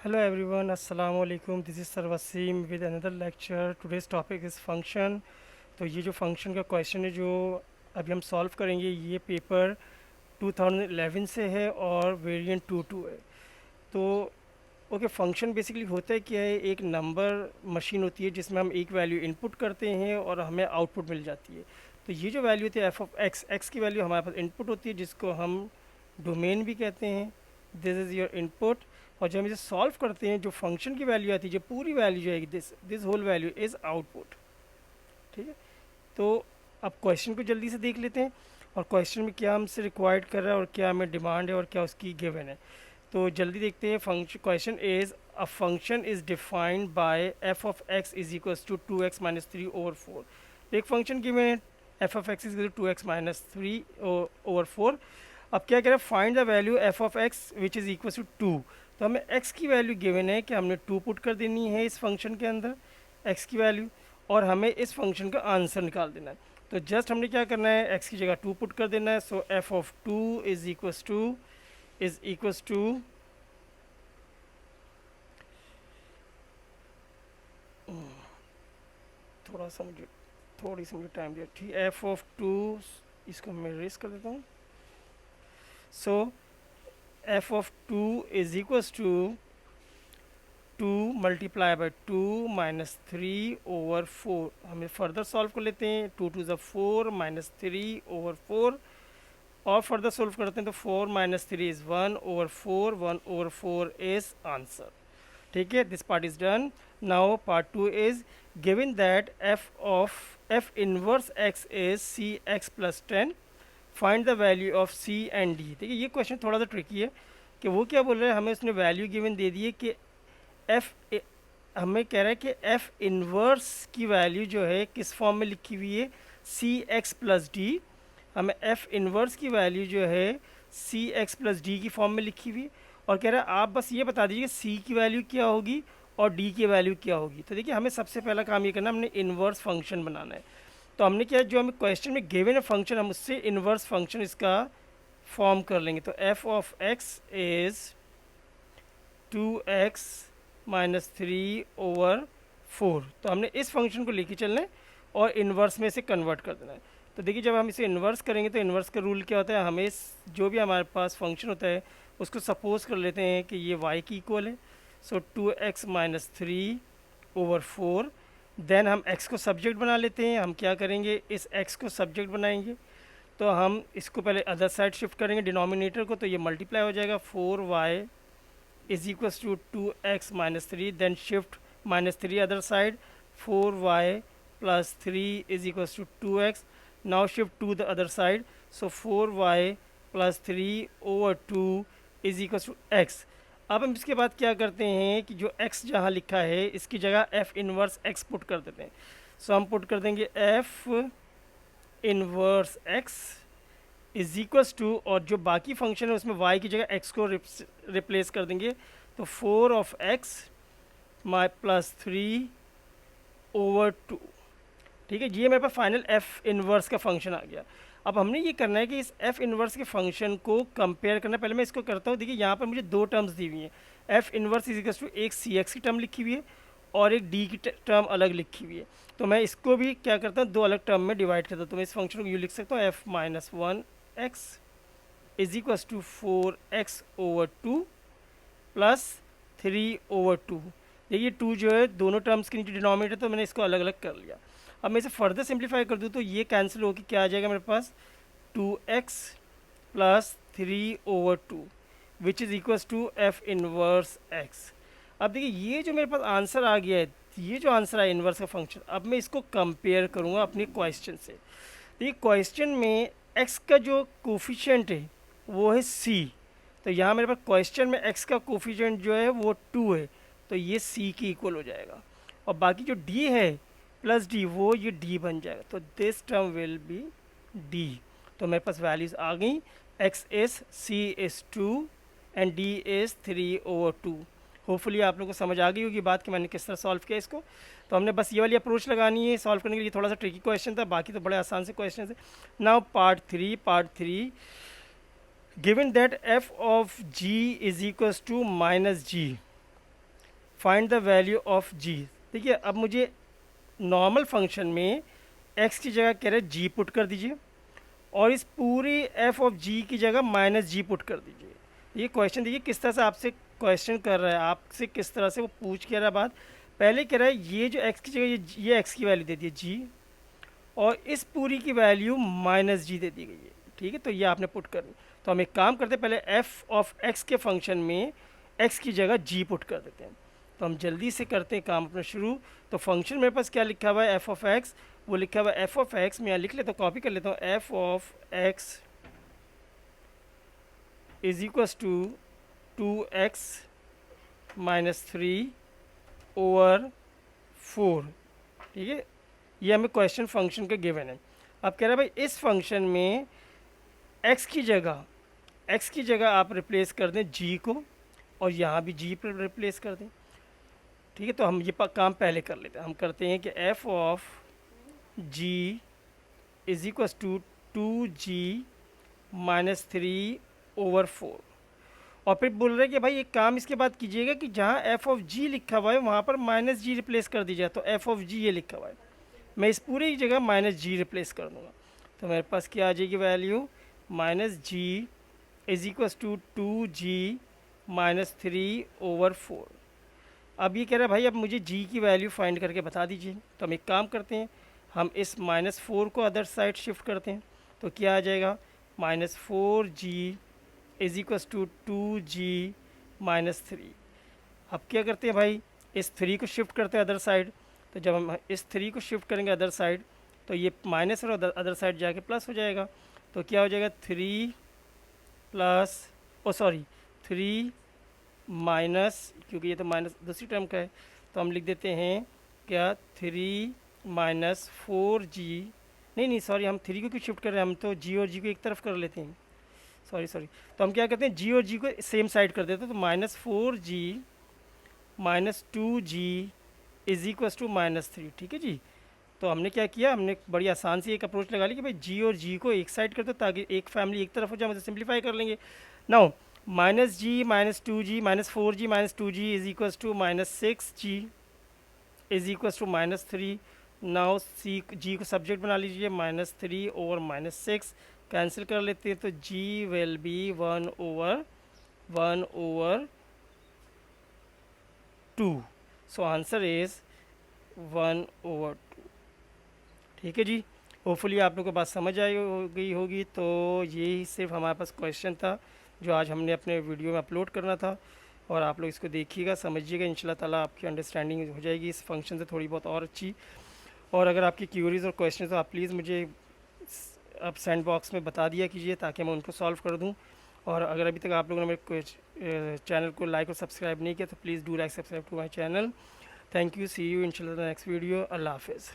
Hello everyone, Assalamu alaikum. This is Sarvasim with another lecture. Today's topic is function. तो ये जो function का question है जो अभी हम सॉल्व करेंगे ये पेपर 2011 से है और वेरिएंट 2 है। तो ओके, फंक्शन बेसिकली होता है क्या है, एक नंबर मशीन होती है जिसमें हम एक वैल्यू इनपुट करते हैं और हमें आउटपुट मिल जाती है। तो ये जो वैल्यू होती है एफ ऑफ एक्स, एक्स की वैल्यू हमारे पास इनपुट होती है जिसको हम डोमेन भी कहते हैं। This is your input. और जब हम इसे सॉल्व करते हैं जो फंक्शन की वैल्यू आती है, जो पूरी वैल्यू जो है this this whole value is output. ठीक है, तो अब क्वेश्चन को जल्दी से देख लेते हैं और क्वेश्चन में क्या हमसे रिक्वायर्ड कर रहा है और क्या हमें डिमांड है और क्या उसकी गिवन है। तो जल्दी देखते हैं। Function question is a function is defined by f of x is equals to 2x-3/4। एक फंक्शन गिवन है f of x is equal to 2x-3/4। अब क्या कह रहे हैं, find the value f of x which is equal to 2। तो हमें x की वैल्यू गिवन है कि हमने 2 पुट कर देनी है इस फंक्शन के अंदर, एक्स की वैल्यू, और हमें इस फंक्शन का आंसर निकाल देना है। तो जस्ट हमने क्या करना है, एक्स की जगह 2 पुट कर देना है। So F of 2 is equals to थोड़ा सा मुझे थोड़ी सी मुझे टाइम दिया, ठीक। एफ ऑफ 2, इसको मैं रेस कर देता हूँ। So F of 2 is equals to 2 multiply by 2 minus 3/4। हमें फर्दर सॉल्व कर लेते हैं। 2 2 ज़ा 4 माइनस 3/4 और फर्दर सॉल्व करते हैं तो 4 माइनस 3 इज़ 1/4, 1/4 इज़ आंसर। ठीक है, this part is done. Now part 2 is given that f inverse x is c x plus 10। Find the value of c and d. देखिए ये क्वेश्चन थोड़ा सा ट्रिकी है कि वो क्या बोल रहे हैं, हमें उसने वैल्यू गिवन दे दी है कि एफ, हमें कह रहा है कि एफ इनवर्स की वैल्यू जो है किस फॉर्म में लिखी हुई है, सी एक्स प्लस डी। हमें एफ इनवर्स की वैल्यू जो है सी एक्स प्लस डी की फॉर्म में लिखी हुई है और कह रहा है आप बस ये बता दीजिए सी की वैल्यू क्या होगी और डी की वैल्यू क्या होगी। तो देखिए हमें सबसे पहला काम ये करना है, हमने इनवर्स फंक्शन बनाना है। तो हमने क्या, जो हमें क्वेश्चन में गिवन है फंक्शन, हम उससे इनवर्स फंक्शन इसका फॉर्म कर लेंगे। तो F of x is 2x-3/4। तो हमने इस फंक्शन को लेके चलना है और इन्वर्स में से कन्वर्ट कर देना है। तो देखिए जब हम इसे इन्वर्स करेंगे तो इन्वर्स का रूल क्या होता है, हमें जो भी हमारे पास फंक्शन होता है उसको सपोज कर लेते हैं कि ये y की इक्वल है। सो 2x-3/4। देन हम x को सब्जेक्ट बना लेते हैं। हम क्या करेंगे, इस x को सब्जेक्ट बनाएंगे तो हम इसको पहले अदर साइड शिफ्ट करेंगे डिनोमिनेटर को, तो ये मल्टीप्लाई हो जाएगा 4y is equals to 2x-3, then shift -3 other side, 4y plus 3 is equals to 2x. Now shift to the other side, so 4y plus 3/2 is equals to x. अब हम इसके बाद क्या करते हैं कि जो x जहाँ लिखा है इसकी जगह f इनवर्स x पुट कर देते हैं। सो हम पुट कर देंगे f inverse x is equals to, और जो बाकी फंक्शन है उसमें y की जगह x को रिप्लेस कर देंगे। तो 4 ऑफ x माई प्लस 3/2। ठीक है, ये मेरे पास फाइनल f इनवर्स का फंक्शन आ गया। अब हमने ये करना है कि इस f इनवर्स के फंक्शन को कंपेयर करना। पहले मैं इसको करता हूँ। देखिए यहाँ पर मुझे दो टर्म्स दी हुई हैं। f inverse is equals to एक सी एक्स की टर्म लिखी हुई है और एक डी की टर्म अलग लिखी हुई है। तो मैं इसको भी क्या करता हूँ, दो अलग टर्म में डिवाइड करता हूँ। तो मैं इस फंक्शन को यूँ लिख सकता हूँ, f minus 1x is equals to 4x/2 plus 3/2। देखिए 2 जो है दोनों टर्म्स के नीचे डिनोमिनेटर, तो मैंने इसको अलग अलग कर लिया। अब मैं इसे फर्दर सिंप्लीफाई कर दूँ तो ये कैंसिल होकर क्या आ जाएगा मेरे पास, 2x plus 3/2 which is equals to f inverse x। अब देखिए ये जो मेरे पास आंसर आ गया है, ये जो आंसर है इनवर्स का फंक्शन, अब मैं इसको कंपेयर करूँगा अपने क्वेश्चन से। देखिए क्वेश्चन में x का जो कोफिशिएंट है वो है c। तो यहाँ मेरे पास क्वेश्चन में x का कोफिशिएंट जो है वो 2 है, तो ये c की इक्वल हो जाएगा। और बाकी जो d है प्लस d, वो ये d बन जाएगा। तो this term will be d। तो मेरे पास वैल्यूज आ गई, x is, c is 2 and d is 3/2। Hopefully आप लोगों को समझ आ गई होगी बात कि मैंने किस तरह सॉल्व किया इसको। तो हमने बस ये वाली अप्रोच लगानी है सॉल्व करने के लिए। थोड़ा सा ट्रिकी क्वेश्चन था, बाकी तो बड़े आसान से क्वेश्चन थे। Now part 3 given that f of g is equals to -g। Find the value of G. देखिए अब मुझे नॉर्मल फंक्शन में एक्स की जगह कह रहे हैं जी पुट कर दीजिए, और इस पूरी एफ ऑफ जी की जगह माइनस जी पुट कर दीजिए। ये क्वेश्चन देखिए किस तरह से आपसे क्वेश्चन कर रहा है, आपसे किस तरह से वो पूछ के रहा है बात। पहले कह रहा है ये जो एक्स की जगह ये एक्स की वैल्यू दे दी है जी, और इस पूरी की वैल्यू माइनस जी दे दी गई है। ठीक है, तो ये आपने पुट करनी। तो हम एक काम करते हैं, पहले एफ ऑफ एक्स के फंक्शन में एक्स की जगह जी पुट कर देते हैं। तो हम जल्दी से करते हैं काम अपना शुरू। तो फंक्शन मेरे पास क्या लिखा हुआ है, एफ ऑफ एक्स, वो लिखा हुआ है एफ ऑफ एक्स, मैं यहाँ लिख लेता हूँ, कॉपी कर लेता हूँ, F of x is equals to 2x minus 3 over 4। ठीक है, ये हमें क्वेश्चन फंक्शन का गिवन है। अब कह रहा है भाई इस फंक्शन में x की जगह आप रिप्लेस कर दें g को, और यहाँ भी g पर रिप्लेस कर दें। ठीक है, तो हम ये काम पहले कर लेते हैं। हम करते हैं कि f of g is equals to 2g minus 3 over 4। और फिर बोल रहे हैं कि भाई एक काम इसके बाद कीजिएगा कि जहाँ एफ ऑफ जी लिखा हुआ है वहाँ पर माइनस जी रिप्लेस कर दीजिए। तो एफ ऑफ जी ये लिखा हुआ है, मैं इस पूरी जगह माइनस जी रिप्लेस कर दूँगा। तो मेरे पास क्या आ जाएगी value, minus g is equals to 2g minus 3 over 4। अब ये कह रहा है भाई अब मुझे g की वैल्यू फाइंड करके बता दीजिए। तो हम एक काम करते हैं, हम इस माइनस 4 को अदर साइड शिफ्ट करते हैं। तो क्या आ जाएगा, minus 4g is equals to 2g minus 3। अब क्या करते हैं भाई, इस 3 को शिफ्ट करते हैं अदर साइड। तो जब हम इस 3 को शिफ्ट करेंगे अदर साइड, तो ये माइनस और अदर साइड जाके प्लस हो जाएगा। तो क्या हो जाएगा, 3 प्लस 3 माइनस, क्योंकि ये तो माइनस दूसरी टर्म का है, तो हम लिख देते हैं क्या, 3 माइनस 4g, नहीं सॉरी, हम 3 को क्यों शिफ्ट कर रहे हैं, हम तो g और g को एक तरफ कर लेते हैं, सॉरी। तो हम क्या करते हैं, g और g को सेम साइड कर देते हैं। तो minus 4g minus 2g is equals to minus 3। ठीक है जी, तो हमने क्या किया, हमने बड़ी आसान सी एक अप्रोच लगा ली कि भाई g और g को एक साइड कर दो ताकि एक फैमिली एक तरफ हो जाए, मतलब सिंप्लीफाई कर लेंगे। Now minus g minus 2g minus 4g minus 2g is equals to minus 6g is equals to minus 3। Now g को सब्जेक्ट बना लीजिए, माइनस 3 ओवर माइनस 6 कैंसिल कर लेते हैं। तो g will be 1 over 2। So answer is 1 over 2। ठीक है जी, hopefully आप लोगों को बात समझ आई गई होगी। तो यही सिर्फ हमारे पास क्वेश्चन था जो आज हमने अपने वीडियो में अपलोड करना था, और आप लोग इसको देखिएगा, समझिएगा, इंशाल्लाह ताला आपकी अंडरस्टैंडिंग हो जाएगी इस फंक्शन से थोड़ी बहुत और अच्छी। और अगर आपकी क्यूरीज और क्वेश्चन तो आप प्लीज़ मुझे आप सेंड बॉक्स में बता दिया कीजिए ताकि मैं उनको सॉल्व कर दूं। और अगर अभी तक आप लोगों ने मेरे चैनल को लाइक और सब्सक्राइब नहीं किया तो please do like subscribe to my channel. Thank you, see you इंशाल्लाह नेक्स्ट वीडियो। अल्लाह हाफिज़।